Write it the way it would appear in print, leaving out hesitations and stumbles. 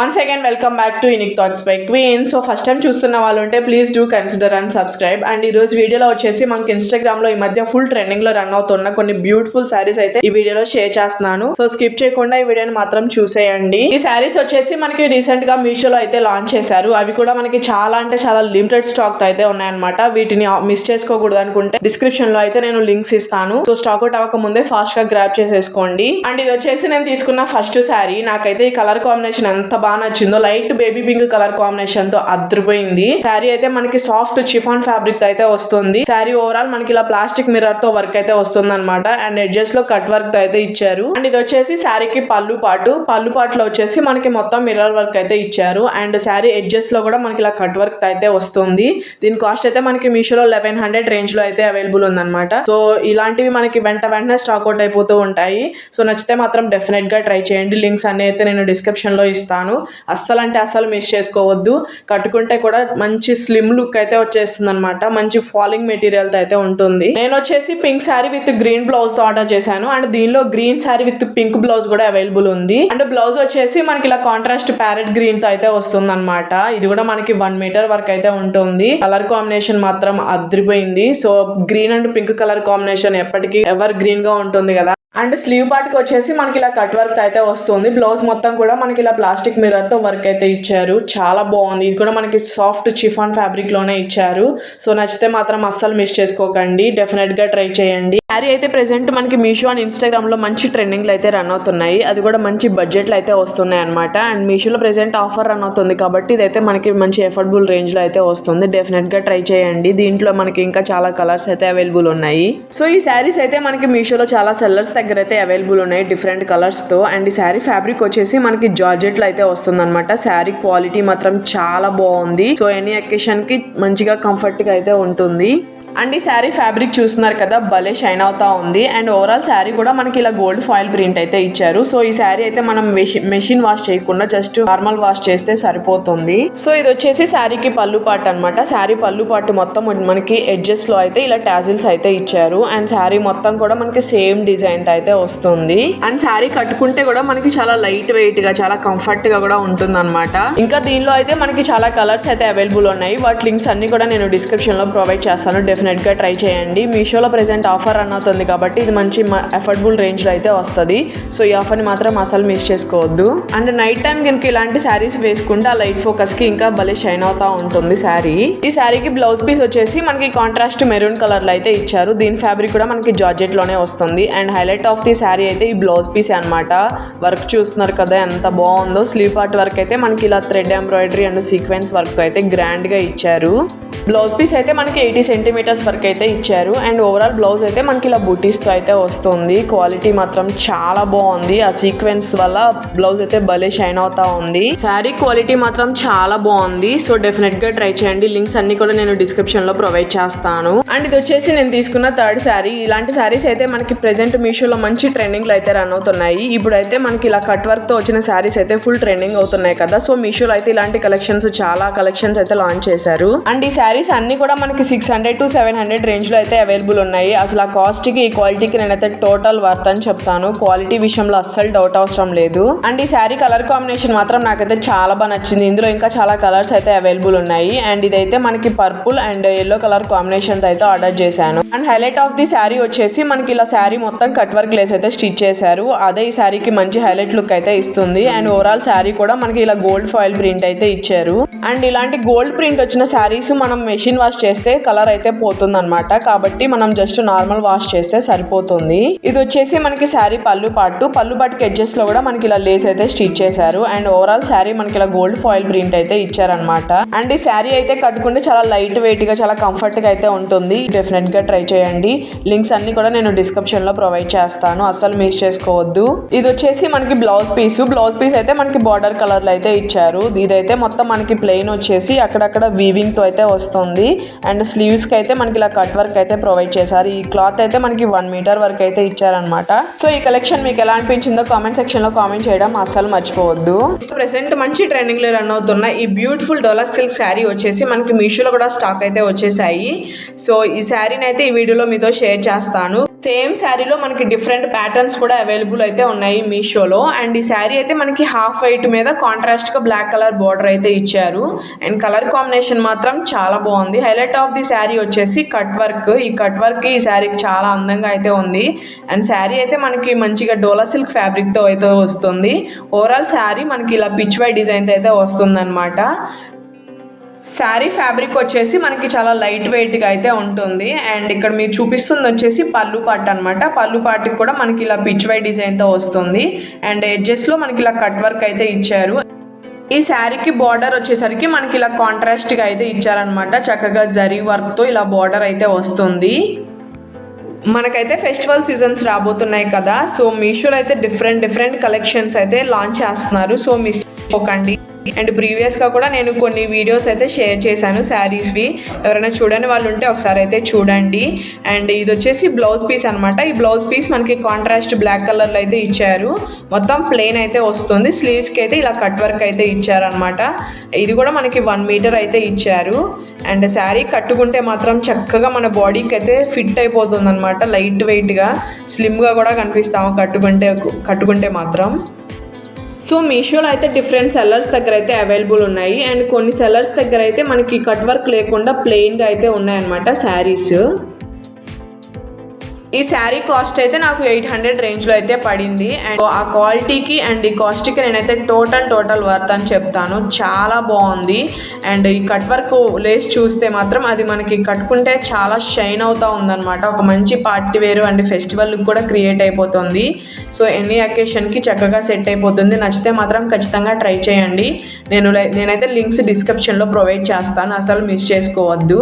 Once again, welcome back to Unique Thoughts by Queen. So first time చూస్తున్న వాళ్ళు ఉంటే please do consider and subscribe. And ఈ రోజు వీడియోలో వచ్చేసి మనకి ఇన్స్టాగ్రామ్ లో ఈ మధ్య ఫుల్ ట్రెండింగ్ లో రన్ అవుతున్న కొన్ని బ్యూటిఫుల్ శారీస్ అయితే ఈ వీడియోలో షేర్ చేస్తున్నాను. సో స్కిప్ చేయకుండా ఈ వీడియోని మాత్రం చూసేయండి. ఈ శారీస్ వచ్చేసి మనకి రీసెంట్ గా మీషోలో అయితే లాంచ్ చేశారు. అవి కూడా మనకి చాలా అంటే చాలా లిమిటెడ్ స్టాక్ అయితే ఉన్నాయన్నమాట. వీటిని మిస్ చేసుకోకూడదు అనుకుంటే డిస్క్రిప్షన్ లో అయితే నేను లింక్స్ ఇస్తాను. సో స్టాక్ అవుట్ అవ్వక ముందే ఫాస్ట్ గా గ్రాబ్ చేసేసుకోండి. అండ్ ఇది వచ్చేసి నేను తీసుకున్న ఫస్ట్ శారీ. నాకైతే ఈ కలర్ కాంబినేషన్ ఎంత బాగా నచ్చిందో, light baby pink colour combination తో అద్రిపోయింది. శారీ అయితే మనకి సాఫ్ట్ చిఫాన్ ఫ్యాబ్రిక్ అయితే వస్తుంది. శారీ ఓవరాల్ మనకి ఇలా ప్లాస్టిక్ మిర్రర్ తో వర్క్ అయితే వస్తుంది అనమాట. అండ్ ఎడ్జెస్ లో కట్ వర్క్ అయితే ఇచ్చారు. అండ్ ఇది వచ్చేసి శారీకి పళ్ళు పాటులో వచ్చేసి మనకి మొత్తం మిర్రర్ వర్క్ అయితే ఇచ్చారు. అండ్ శారీ ఎడ్జెస్ లో కూడా మనకి ఇలా కట్ వర్క్ అయితే వస్తుంది. దీని కాస్ట్ అయితే మనకి మీషోలో 1100 రేంజ్ లో అయితే అవైలబుల్ ఉందన్నమాట. సో ఇలాంటివి మనకి వెంటనే స్టాక్ అవుట్ అయిపోతూ ఉంటాయి. సో నచ్చితే మాత్రం డెఫినెట్ గా ట్రై చేయండి. లింక్స్ అన్ని అయితే నేను డిస్క్రిప్షన్ లో ఇస్తాను. అస్సలు అంటే అస్సలు మిస్ చేసుకోవద్దు. కట్టుకుంటే కూడా మంచి స్లిమ్ లుక్ అయితే వచ్చేస్తుంది అనమాట. మంచి ఫాలింగ్ మెటీరియల్ అయితే ఉంటుంది. నేను వచ్చేసి pink sari with green blouse తో ఆర్డర్ చేశాను. అండ్ దీనిలో green sari with pink blouse కూడా అవైలబుల్ ఉంది. అండ్ బ్లౌజ్ వచ్చేసి మనకి ఇలా కాంట్రాస్ట్ ప్యారెట్ గ్రీన్ తో అయితే వస్తుంది అనమాట. ఇది కూడా మనకి 1 మీటర్ వరకు అయితే ఉంటుంది. కలర్ కాంబినేషన్ మాత్రం అద్రిపోయింది. So green and pink colour combination ఎప్పటికీ ఎవర్ గ్రీన్ గా ఉంటుంది కదా. అండ్ స్లీవ్ పార్ట్ కి వచ్చేసి మనకి ఇలా కట్ వర్క్ అయితే వస్తుంది. బ్లౌజ్ మొత్తం కూడా మనకి ఇలా ప్లాస్టిక్ మిర్రర్ తో వర్క్ అయితే ఇచ్చారు. చాలా బాగుంది. ఇది కూడా మనకి సాఫ్ట్ చిఫాన్ ఫ్యాబ్రిక్ లోనే ఇచ్చారు. సో నచ్చితే మాత్రం అస్సలు మిస్ చేసుకోకండి. డెఫినెట్ గా ట్రై చేయండి. శారీ అయితే ప్రెసెంట్ మనకి మీషో అండ్ ఇన్స్టాగ్రామ్ లో మంచి ట్రెండింగ్ లో అయితే రన్ అవుతున్నాయి. అది కూడా మంచి బడ్జెట్ లో అయితే వస్తున్నాయి అనమాట. అండ్ మీషోలో ప్రెసెంట్ ఆఫర్ రన్ అవుతుంది కాబట్టి ఇదైతే మనకి మంచి ఎఫోర్డబుల్ రేంజ్ లో అయితే వస్తుంది. డెఫినెట్ గా ట్రై చేయండి. దీంట్లో మనకి ఇంకా చాలా కలర్స్ అయితే అవైలబుల్ ఉన్నాయి. సో ఈ శారీస్ అయితే మనకి మీషోలో చాలా సెల్లర్స్ దగ్గర అయితే అవైలబుల్ ఉన్నాయి డిఫరెంట్ కలర్స్ తో. అండ్ ఈ శారీ ఫ్యాబ్రిక్ వచ్చేసి మనకి జార్జెట్ లో అయితే వస్తుంది అనమాట. శారీ క్వాలిటీ మాత్రం చాలా బాగుంది. సో ఎనీ అకేషన్ కి మంచిగా కంఫర్ట్ గా అయితే ఉంటుంది. అండ్ ఈ శారీ ఫ్యాబ్రిక్ చూస్తున్నారు కదా, భలే షైన్ అవుతా ఉంది. అండ్ ఓవరాల్ శారీ కూడా మనకి ఇలా గోల్డ్ ఫాయిల్ ప్రింట్ అయితే ఇచ్చారు. సో ఈ శారీ అయితే మనం మెషిన్ వాష్ చేయకుండా జస్ట్ నార్మల్ వాష్ చేస్తే సరిపోతుంది. సో ఇది వచ్చేసి శారీకి పళ్ళు పాటు అనమాట. శారీ పళ్ళు పాటు మొత్తం మనకి ఎడ్జెస్ లో అయితే ఇలా టాజిల్స్ అయితే ఇచ్చారు. అండ్ శారీ మొత్తం కూడా మనకి సేమ్ డిజైన్ అయితే వస్తుంది. అండ్ శారీ కట్టుకుంటే కూడా మనకి చాలా లైట్ వెయిట్ గా చాలా కంఫర్ట్ గా కూడా ఉంటుంది అనమాట. ఇంకా దీనిలో అయితే మనకి చాలా కలర్స్ అయితే అవైలబుల్ ఉన్నాయి. వాటి లింక్స్ అన్ని కూడా నేను డిస్క్రిప్షన్ లో ప్రొవైడ్ చేస్తాను. డెఫినెట్ గా ట్రై చేయండి. మీషోలో ప్రెసెంట్ ఆఫర్ రన్ అవుతుంది కాబట్టి ఇది మంచి అఫోర్డబుల్ రేంజ్ లో అయితే వస్తుంది. సో ఈ ఆఫర్ ని మాత్రం అసలు మిస్ చేసుకోవద్దు. అండ్ నైట్ టైం కనుక ఇలాంటి శారీస్ వేసుకుంటే ఆ లైట్ ఫోకస్ కి ఇంకా భలే షైన్ అవుతా ఉంటుంది శారీ. ఈ శారీకి బ్లౌజ్ పీస్ వచ్చేసి మనకి కాంట్రాస్ట్ మెరూన్ కలర్ లో అయితే ఇచ్చారు. దీని ఫ్యాబ్రిక్ కూడా మనకి జార్జెట్ లోనే వస్తుంది. And highlight of the sari అయితే ఈ బ్లౌజ్ పీస్ అనమాట. వర్క్ చూస్తున్నారు కదా ఎంత బాగుందో. స్లీవ్ పార్ట్ వర్క్ అయితే మనకి ఇలా thread embroidery and sequence work తో అయితే గ్రాండ్ గా ఇచ్చారు. బ్లౌజ్ పీస్ అయితే మనకి 80 సెంటీమీటర్స్ వరకు అయితే ఇచ్చారు. అండ్ ఓవరాల్ బ్లౌజ్ అయితే మనకి ఇలా బూటీస్ తో అయితే వస్తుంది. క్వాలిటీ మాత్రం చాలా బాగుంది. ఆ సీక్వెన్స్ వల్ల బ్లౌజ్ అయితే భలే షైన్ అవుతా ఉంది. శారీ క్వాలిటీ మాత్రం చాలా బాగుంది. సో డెఫినెట్ గా ట్రై చేయండి. లింక్స్ అన్ని కూడా నేను డిస్క్రిప్షన్ లో ప్రొవైడ్ చేస్తాను. అండ్ ఇది వచ్చేసి నేను తీసుకున్న థర్డ్ శారీ. ఇలాంటి శారీస్ అయితే మనకి ప్రెసెంట్ మీషోలో మంచి ట్రెండింగ్ లో అయితే రన్ అవుతున్నాయి. ఇప్పుడైతే మనకి ఇలా కట్ వర్క్ తో వచ్చిన శారీస్ అయితే ఫుల్ ట్రెండింగ్ అవుతున్నాయి కదా. సో మీషోలో అయితే ఇలాంటి చాలా కలెక్షన్స్ అయితే లాంచ్ చేశారు. అండ్ ఈ శారీస్ అన్ని కూడా మనకి 600 to 700 రేంజ్ లో అయితే అవైలబుల్ ఉన్నాయి. అసలు ఆ కాస్ట్ కి ఈ క్వాలిటీకి నేనైతే టోటల్ వర్త్ అని చెప్తాను. క్వాలిటీ విషయంలో అస్సలు డౌట్ అవసరం లేదు. అండ్ ఈ శారీ కలర్ కాంబినేషన్ మాత్రం నాకైతే చాలా బాగా నచ్చింది. ఇందులో ఇంకా చాలా కలర్స్ అయితే అవైలబుల్ ఉన్నాయి. అండ్ ఇదైతే మనకి purple and yellow colour combination అయితే ఆర్డర్ చేశాను. And highlight of the sari వచ్చేసి మనకి ఇలా శారీ మొత్తం కట్ వర్క్ లేస్ అయితే స్టిచ్ చేశారు. అదే ఈ శారీకి మంచి హైలైట్ లుక్ అయితే ఇస్తుంది. అండ్ ఓవరాల్ శారీ కూడా మనకి ఇలా గోల్డ్ ఫాయిల్ ప్రింట్ అయితే ఇచ్చారు. అండ్ ఇలాంటి గోల్డ్ ప్రింట్ వచ్చిన శారీస్ మనం మెషిన్ వాష్ చేస్తే కలర్ అయితే పోతుంది అనమాట. కాబట్టి మనం జస్ట్ నార్మల్ వాష్ చేస్తే సరిపోతుంది. ఇది వచ్చేసి మనకి శారీ పళ్ళు పాటుకి ఎడ్జెస్ లో కూడా మనకి ఇలా లేస్ అయితే స్టిచ్ చేశారు. అండ్ ఓవరాల్ శారీ మనకి ఇలా గోల్డ్ ఫాయిల్ ప్రింట్ అయితే ఇచ్చారనమాట. అండ్ ఈ శారీ అయితే కట్టుకుంటే చాలా లైట్ వెయిట్ గా చాలా కంఫర్ట్ గా అయితే ఉంటుంది. డెఫినెట్ గా ట్రై చేయండి. లింక్స్ అన్ని కూడా నేను డిస్క్రిప్షన్ లో ప్రొవైడ్ చేస్తాను. అస్సలు మిస్ చేసుకోవద్దు. ఇది వచ్చేసి మనకి బ్లౌజ్ పీస్ అయితే మనకి బార్డర్ కలర్ లో అయితే ఇచ్చారు. ఇదైతే మొత్తం మనకి ప్లెయిన్ వచ్చేసి అక్కడక్కడ వీవింగ్ తో అయితే వస్తుంది. అండ్ స్లీవ్స్ కి అయితే మనకి ఇలా కట్ వర్క్ అయితే ప్రొవైడ్ చేశారు. ఈ క్లాత్ అయితే మనకి 1 మీటర్ వరకు అయితే ఇచ్చారనమాట. సో ఈ కలెక్షన్ మీకు ఎలా అనిపించిందో కామెంట్ సెక్షన్ లో కామెంట్ చేయడం అస్సలు మర్చిపోవద్దు. ప్రెసెంట్ మంచి ట్రెండింగ్ లో రన్ అవుతున్న ఈ బ్యూటిఫుల్ డోలాక్ సిల్క్ శారీ వచ్చేసి మనకి మీషోలో కూడా స్టాక్ అయితే వచ్చేసాయి. సో ఈ శారీని అయితే ఈ వీడియోలో మీతో షేర్ చేస్తాను. సేమ్ శారీలో మనకి డిఫరెంట్ ప్యాటర్న్స్ కూడా అవైలబుల్ అయితే ఉన్నాయి మీషోలో. అండ్ ఈ శారీ అయితే మనకి హాఫ్ వైట్ మీద కాంట్రాస్ట్గా బ్లాక్ కలర్ బార్డర్ అయితే ఇచ్చారు. అండ్ కలర్ కాంబినేషన్ మాత్రం చాలా బాగుంది. హైలైట్ ఆఫ్ ది శారీ వచ్చేసి కట్ వర్క్. ఈ కట్ వర్క్ ఈ శారీకి చాలా అందంగా అయితే ఉంది. అండ్ శారీ అయితే మనకి మంచిగా డోలా సిల్క్ ఫ్యాబ్రిక్తో అయితే వస్తుంది. ఓవరాల్ శారీ మనకి ఇలా పిచ్ వై డిజైన్తో అయితే వస్తుందన్నమాట. శారీ ఫ్యాబ్రిక్ వచ్చేసి మనకి చాలా లైట్ వెయిట్గా అయితే ఉంటుంది. అండ్ ఇక్కడ మీరు చూపిస్తుంది వచ్చేసి పళ్ళు పార్ట్ అనమాట. పళ్ళు పార్ట్కి కూడా మనకి ఇలా పిచ్ వై డిజైన్తో వస్తుంది. అండ్ ఎడ్జెస్లో మనకి ఇలా కట్ వర్క్ అయితే ఇచ్చారు. ఈ శారీకి బార్డర్ వచ్చేసరికి మనకి ఇలా కాంట్రాస్ట్గా అయితే ఇచ్చారనమాట. చక్కగా జరీ వర్క్తో ఇలా బార్డర్ అయితే వస్తుంది. మనకైతే ఫెస్టివల్ సీజన్స్ రాబోతున్నాయి కదా, సో మీషోలో అయితే డిఫరెంట్ కలెక్షన్స్ అయితే లాంచ్ చేస్తున్నారు. సో మిస్ చేసుకోకండి. అండ్ ప్రీవియస్గా కూడా నేను కొన్ని వీడియోస్ అయితే షేర్ చేశాను శారీస్వి. ఎవరైనా చూడని వాళ్ళు ఉంటే ఒకసారి అయితే చూడండి. అండ్ ఇది వచ్చేసి బ్లౌజ్ పీస్ అనమాట. ఈ బ్లౌజ్ పీస్ మనకి కాంట్రాస్ట్ బ్లాక్ కలర్లో అయితే ఇచ్చారు. మొత్తం ప్లెయిన్ అయితే వస్తుంది. స్లీవ్స్కి అయితే ఇలా కట్ వర్క్ అయితే ఇచ్చారనమాట. ఇది కూడా మనకి 1 మీటర్ అయితే ఇచ్చారు. అండ్ శారీ కట్టుకుంటే మాత్రం చక్కగా మన బాడీకి అయితే ఫిట్ అయిపోతుంది అనమాట. లైట్ వెయిట్గా స్లిమ్గా కూడా కనిపిస్తాము కట్టుకుంటే మాత్రం. సో మీషోలో అయితే డిఫరెంట్ సెల్లర్స్ దగ్గర అయితే అవైలబుల్ ఉన్నాయి. అండ్ కొన్ని సెల్లర్స్ దగ్గర అయితే మనకి కట్ వర్క్ లేకుండా ప్లెయిన్గా అయితే ఉన్నాయన్నమాట శారీస్. ఈ శారీ కాస్ట్ అయితే నాకు 800 రేంజ్లో అయితే పడింది. అండ్ ఆ క్వాలిటీకి అండ్ ఈ కాస్ట్కి నేనైతే టోటల్ వర్త్ అని చెప్తాను. చాలా బాగుంది. అండ్ ఈ కట్ వర్క్ లేస్ చూస్తే మాత్రం అది మనకి కట్టుకుంటే చాలా షైన్ అవుతూ ఉందన్నమాట. ఒక మంచి పార్టీ వేరు అండ్ ఫెస్టివల్ కూడా క్రియేట్ అయిపోతుంది. సో ఎనీ అకేషన్కి చక్కగా సెట్ అయిపోతుంది. నచ్చితే మాత్రం ఖచ్చితంగా ట్రై చేయండి. నేనైతే లింక్స్ డిస్క్రిప్షన్లో ప్రొవైడ్ చేస్తాను, అసలు మిస్ చేసుకోవద్దు.